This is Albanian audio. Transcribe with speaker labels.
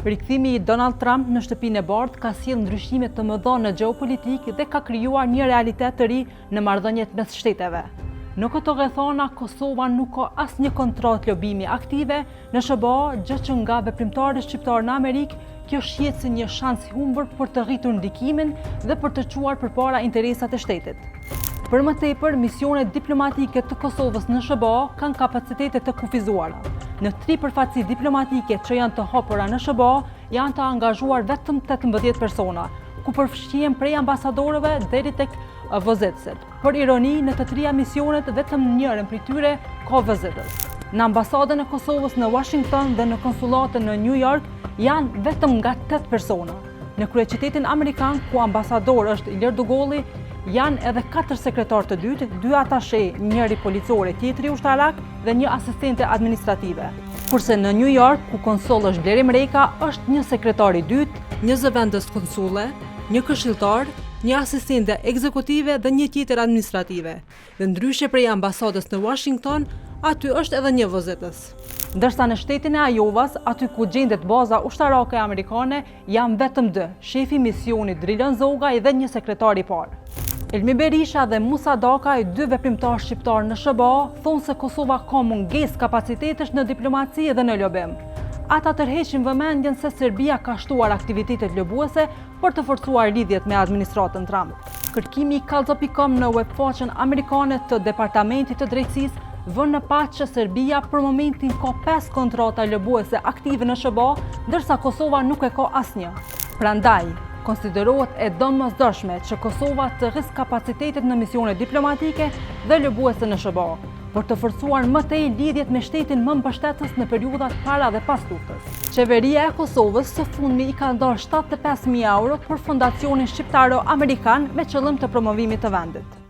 Speaker 1: Rikthimi i Donald Trump në shtëpinë e bardhë ka sjellë ndryshime të mëdha në gjeopolitikë dhe ka krijuar një realitet të ri në marrëdhëniet mes shteteve. Në këto rrethana, Kosova nuk ka asnjë kontroll lobimi aktive në SBA, gjë që nga veprimtarët shqiptar në Amerikë kjo shihet si një shans i humbur për të rritur ndikimin dhe për të çuar përpara interesat e shtetit. Për më tepër, misionet diplomatike të Kosovës në SBA kanë kapacitete të kufizuara. Në 3 përfaqësi diplomatike që janë të hapura në SBA, janë të angazhuar vetëm 18 persona, ku përfshihen prej ambasadorëve deri tek vëzëtësit. Për ironi, në të 3 misionet vetëm njërin prej tyre ka vëzëtës. Në ambasadën e Kosovës në Washington dhe në konsulatën në New York janë vetëm nga 8 persona. Në kryeqytetin amerikan, ku ambasador është Ilir Dugolli, janë edhe 4 sekretarë të dytë, 2 atashe, njëri policore, tjetri ushtarak dhe një asistente administrative. Kurse në New York, ku konsul është Bleri Mreka, është një sekretar i dytë, një zëvendës konsulle, një këshilltar, një asistente ekzekutive dhe një tjetër administrative. Dhe ndryshe prej ambasadës në Washington, aty është edhe një vëzëtës. Ndërsa në shtetin e Ajovas, aty ku gjendet baza ushtarake amerikane, janë vetëm 2, shefi misionit Drilan Zogaj dhe një sekretar i parë. Elmi Berisha dhe Musa Dakaj, 2 veprimtarë shqiptarë në SBA, thonë se Kosova ka mungesë kapacitetesh në diplomaci dhe në lobim. Ata tërheqin vëmendjen se Serbia ka shtuar aktivitetet lobuese për të forcuar lidhjet me administratën Trump. Kërkimi i Kalzo.com në webfaqen amerikane të Departamentit të Drejtësisë vën në patë që Serbia për momentin ka 5 kontrata lobuese aktive në SBA, ndërsa Kosova nuk e ka asnjë. Prandaj, konsiderohet e domosdoshme që Kosova të rrisë kapacitetet në misione diplomatike dhe lobuese në SBA, për të forcuar më tej lidhjet me shtetin më mbështetës në periudhat para dhe pas luftës. Qeveria e Kosovës së fundmi i ka ndarë 75.000 euro për fondacionin shqiptaro-amerikan me qëllim të promovimit të vendit.